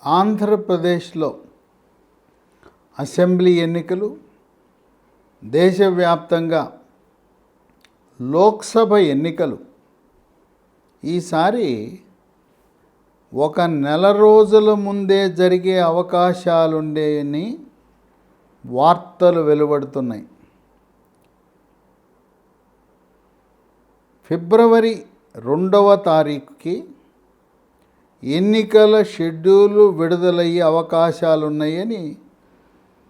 ఆంధ్రప్రదేశ్లో అసెంబ్లీ ఎన్నికలు, దేశవ్యాప్తంగా లోక్సభ ఎన్నికలు ఈసారి ఒక నెల రోజుల ముందే జరిగే అవకాశాలుండేని వార్తలు వెలువడుతున్నాయి. ఫిబ్రవరి 2వ తారీఖుకి ఎన్నికల షెడ్యూలు విడుదలయ్యే అవకాశాలున్నాయని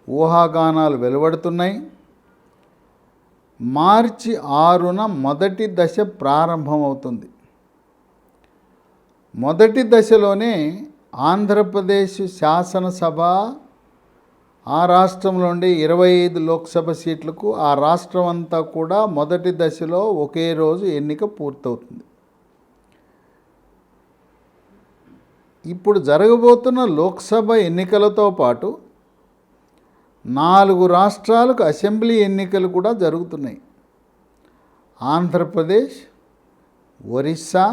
ఊహాగానాలు వెలువడుతున్నాయి. మార్చి 6న మొదటి దశ ప్రారంభమవుతుంది. మొదటి దశలోనే ఆంధ్రప్రదేశ్ శాసనసభ, ఆ రాష్ట్రంలో ఉండే 25 లోక్సభ సీట్లకు ఆ రాష్ట్రం అంతా కూడా మొదటి దశలో ఒకే రోజు ఎన్నిక పూర్తవుతుంది. ఇప్పుడు జరగబోతున్న లోక్సభ ఎన్నికలతో పాటు 4 రాష్ట్రాలకు అసెంబ్లీ ఎన్నికలు కూడా జరుగుతున్నాయి. ఆంధ్రప్రదేశ్, ఒరిస్సా,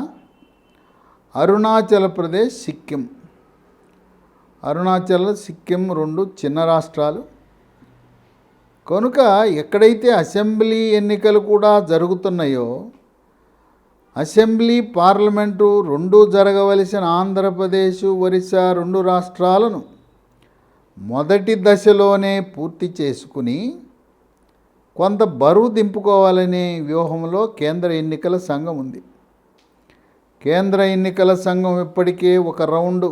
అరుణాచల్ ప్రదేశ్, సిక్కిం. అరుణాచల్, సిక్కిం 2 చిన్న రాష్ట్రాలు కనుక ఎక్కడైతే అసెంబ్లీ ఎన్నికలు కూడా జరుగుతున్నాయో, అసెంబ్లీ, పార్లమెంటు 2 జరగవలసిన ఆంధ్రప్రదేశ్, ఒరిస్సా 2 రాష్ట్రాలను మొదటి దశలోనే పూర్తి చేసుకుని కొంత బరువు దింపుకోవాలనే వ్యూహంలో కేంద్ర ఎన్నికల సంఘం ఉంది. కేంద్ర ఎన్నికల సంఘం ఇప్పటికే ఒక రౌండు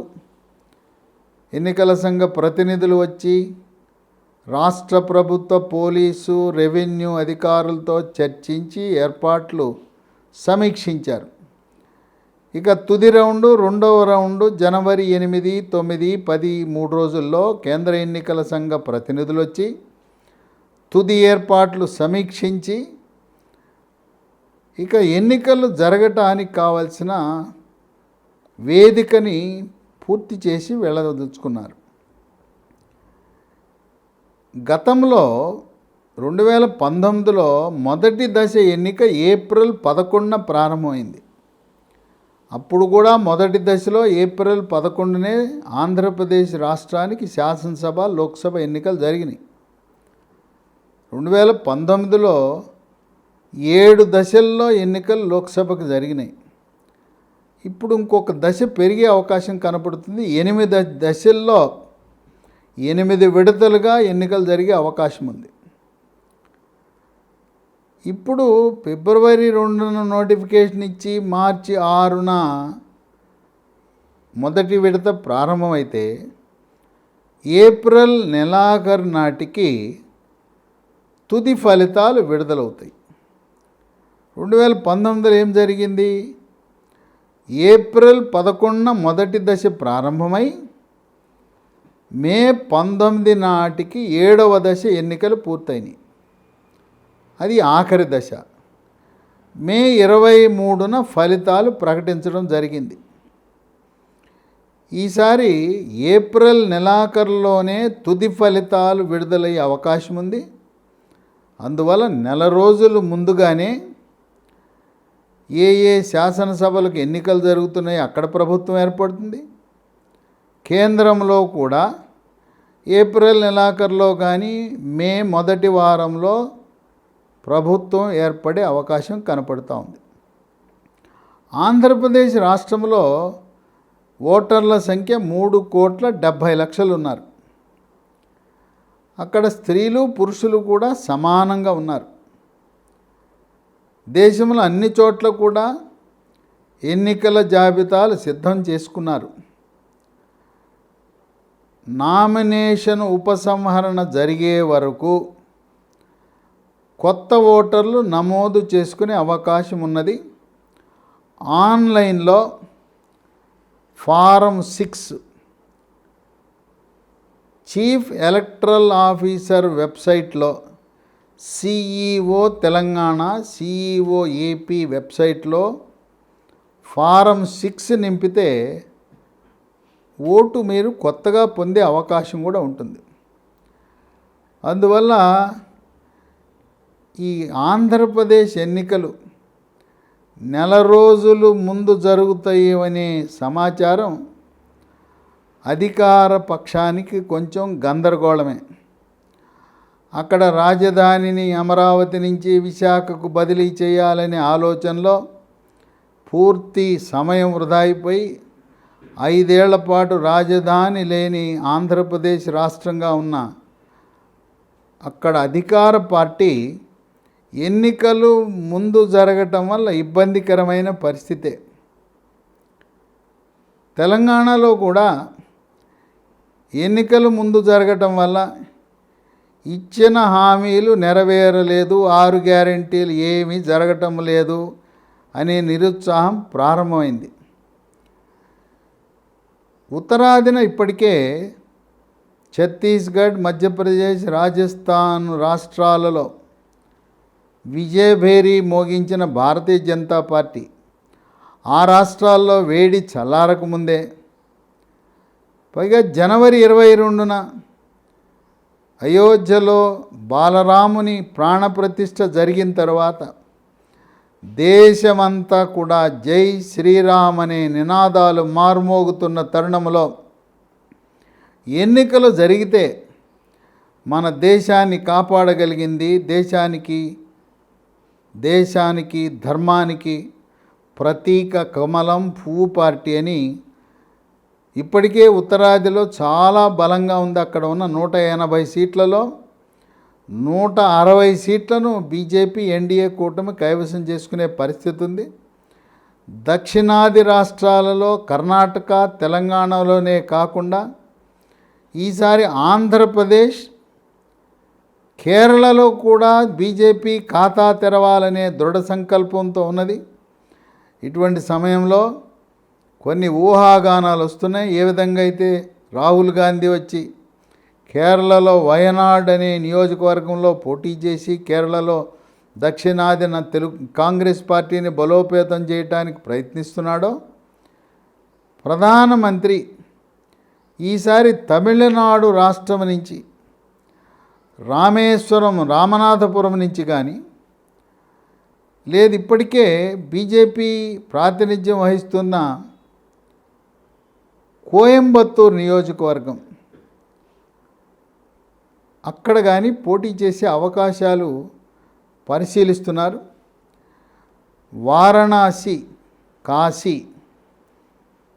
ఎన్నికల సంఘ ప్రతినిధులు వచ్చి రాష్ట్ర ప్రభుత్వ, పోలీసు, రెవెన్యూ అధికారులతో చర్చించి ఏర్పాట్లు సమీక్షించారు. ఇక తుది రౌండు, 2వ రౌండు జనవరి 8, 9, 10 3 రోజుల్లో కేంద్ర ఎన్నికల సంఘ ప్రతినిధులు వచ్చి తుది ఏర్పాట్లు సమీక్షించి ఇక ఎన్నికలు జరగటానికి కావలసిన వేదికని పూర్తి చేసి వెళ్ళదలుచుకున్నారు. గతంలో 2019లో మొదటి దశ ఎన్నిక ఏప్రిల్ 11న ప్రారంభమైంది. అప్పుడు కూడా మొదటి దశలో ఏప్రిల్ 11నే ఆంధ్రప్రదేశ్ రాష్ట్రానికి శాసనసభ, లోక్సభ ఎన్నికలు జరిగినాయి. 2019లో 7 దశల్లో ఎన్నికలు లోక్సభకు జరిగినాయి. ఇప్పుడు ఇంకొక దశ పెరిగే అవకాశం కనపడుతుంది. 8 దశల్లో 8 విడతలుగా ఎన్నికలు జరిగే అవకాశం ఉంది. ఇప్పుడు ఫిబ్రవరి 2న నోటిఫికేషన్ ఇచ్చి మార్చి 6న మొదటి విడత ప్రారంభమైతే ఏప్రిల్ నెలాఖరు నాటికి తుది ఫలితాలు విడుదలవుతాయి. 2019లో ఏం జరిగింది? ఏప్రిల్ 11న మొదటి దశ ప్రారంభమై మే 19 నాటికి 7వ దశ ఎన్నికలు పూర్తయినాయి. అది ఆఖరి దశ. మే 23న ఫలితాలు ప్రకటించడం జరిగింది. ఈసారి ఏప్రిల్ నెలాఖరులోనే తుది ఫలితాలు విడుదలయ్యే అవకాశం ఉంది. అందువల్ల నెల రోజులు ముందుగానే ఏ శాసనసభలకు ఎన్నికలు జరుగుతున్నాయో అక్కడ ప్రభుత్వం ఏర్పడుతుంది. కేంద్రంలో కూడా ఏప్రిల్ నెలాఖరులో కానీ మే మొదటి వారంలో ప్రభుత్వం ఏర్పడే అవకాశం కనపడుతూ ఉంది. ఆంధ్రప్రదేశ్ రాష్ట్రంలో ఓటర్ల సంఖ్య 3,70,00,000 ఉన్నారు. అక్కడ స్త్రీలు, పురుషులు కూడా సమానంగా ఉన్నారు. దేశంలో అన్ని చోట్ల కూడా ఎన్నికల జాబితాలు సిద్ధం చేసుకున్నారు. నామినేషన్ ఉపసంహరణ జరిగే వరకు కొత్త ఓటర్లు నమోదు చేసుకునే అవకాశం ఉన్నది. ఆన్లైన్లో ఫారం 6 చీఫ్ ఎలక్టరల్ ఆఫీసర్ వెబ్సైట్లో, సిఈఓ తెలంగాణ, సిఈఓ ఏపీ వెబ్సైట్లో ఫారం 6 నింపితే ఓటు మీరు కొత్తగా పొందే అవకాశం కూడా ఉంటుంది. అందువల్ల ఈ ఆంధ్రప్రదేశ్ ఎన్నికలు నెల రోజులు ముందు జరుగుతాయి అనే సమాచారం అధికార పక్షానికి కొంచెం గందరగోళమే. అక్కడ రాజధానిని అమరావతి నుంచి విశాఖకు బదిలీ చేయాలనే ఆలోచనలో పూర్తి సమయం వృధా అయిపోయి 5 ఏళ్ల పాటు రాజధాని లేని ఆంధ్రప్రదేశ్ రాష్ట్రంగా ఉన్న అక్కడ అధికార పార్టీ ఎన్నికలు ముందు జరగటం వల్ల ఇబ్బందికరమైన పరిస్థితే. తెలంగాణలో కూడా ఎన్నికలు ముందు జరగటం వల్ల ఇచ్చిన హామీలు నెరవేరలేదు, 6 గ్యారెంటీలు ఏమీ జరగటం లేదు అనే నిరుత్సాహం ప్రారంభమైంది. ఉత్తరాదిన ఇప్పటికే ఛత్తీస్గఢ్, మధ్యప్రదేశ్, రాజస్థాన్ రాష్ట్రాలలో విజయభేరి మోగించిన భారతీయ జనతా పార్టీ ఆ రాష్ట్రాల్లో వేడి చల్లారకముందే, పైగా జనవరి 22న అయోధ్యలో బాలరాముని ప్రాణప్రతిష్ఠ జరిగిన తర్వాత దేశమంతా కూడా జై శ్రీరామ్ అనే నినాదాలు మార్మోగుతున్న తరుణంలో ఎన్నికలు జరిగితే మన దేశాన్ని కాపాడగలిగింది, దేశానికి ధర్మానికి ప్రతీక కమలం పువ్వు పార్టీ అని ఇప్పటికే ఉత్తరాదిలో చాలా బలంగా ఉంది. అక్కడ ఉన్న 180 సీట్లలో 160 సీట్లను బీజేపీ ఎన్డీఏ కూటమి కైవసం చేసుకునే పరిస్థితి ఉంది. దక్షిణాది రాష్ట్రాలలో కర్ణాటక, తెలంగాణలోనే కాకుండా ఈసారి ఆంధ్రప్రదేశ్, కేరళలో కూడా బీజేపీ ఖాతా తెరవాలనే దృఢ సంకల్పంతో ఉన్నది. ఇటువంటి సమయంలో కొన్ని ఊహాగానాలు వస్తున్నాయి. ఏ విధంగా అయితే రాహుల్ గాంధీ వచ్చి కేరళలో వయనాడ్ అనే నియోజకవర్గంలో పోటీ చేసి కేరళలో దక్షిణాదిన కాంగ్రెస్ పార్టీని బలోపేతం చేయడానికి ప్రయత్నిస్తున్నాడో, ప్రధానమంత్రి ఈసారి తమిళనాడు రాష్ట్రం నుంచి రామనాథపురం నుంచి కానీ, లేదు ఇప్పటికే బీజేపీ ప్రాతినిధ్యం వహిస్తున్న కోయంబత్తూరు నియోజకవర్గం అక్కడ కానీ పోటీ చేసే అవకాశాలు పరిశీలిస్తున్నారు. వారణాసి,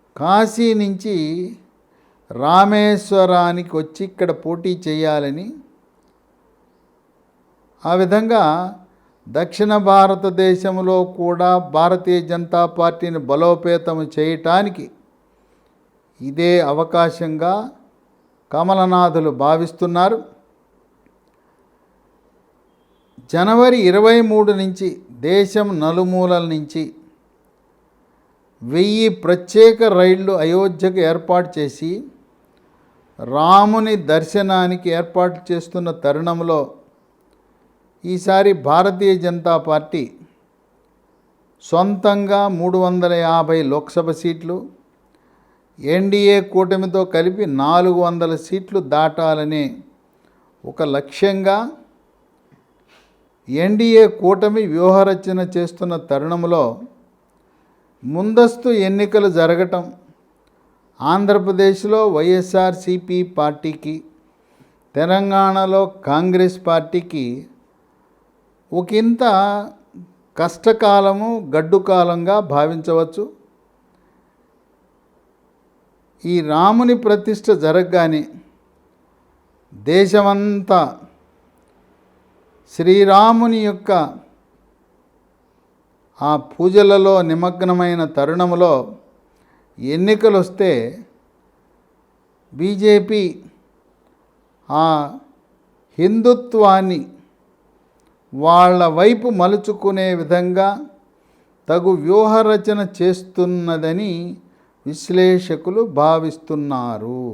కాశీ నుంచి రామేశ్వరానికి వచ్చి ఇక్కడ పోటీ చేయాలని, ఆ విధంగా దక్షిణ భారతదేశంలో కూడా భారతీయ జనతా పార్టీని బలోపేతం చేయటానికి ఇదే అవకాశంగా కమలనాథులు భావిస్తున్నారు. జనవరి 23 నుంచి దేశం నలుమూలల నుంచి 1000 ప్రత్యేక రైళ్లు అయోధ్యకు ఏర్పాటు చేసి రాముని దర్శనానికి ఏర్పాటు చేస్తున్న తరుణంలో ఈసారి భారతీయ జనతా పార్టీ సొంతంగా 350 లోక్సభ సీట్లు, ఎన్డీఏ కూటమితో కలిపి 400 సీట్లు దాటాలనే ఒక లక్ష్యంగా ఎన్డీఏ కూటమి వ్యూహరచన చేస్తున్న తరుణంలో ముందస్తు ఎన్నికలు జరగటం ఆంధ్రప్రదేశ్లో వైఎస్ఆర్సీపీ పార్టీకి, తెలంగాణలో కాంగ్రెస్ పార్టీకి ఒకంత కష్టకాలము, గడ్డుకాలంగా భావించవచ్చు. ఈ రాముని ప్రతిష్ఠ జరగగానే దేశమంతా శ్రీరాముని యొక్క ఆ పూజలలో నిమగ్నమైన తరుణంలో ఎన్నికలు వస్తే బీజేపీ ఆ హిందుత్వాన్ని వాళ్ళ వైపు మలుచుకునే విధంగా తగు వ్యూహరచన చేస్తున్నదని విశ్లేషకులు భావిస్తున్నారు.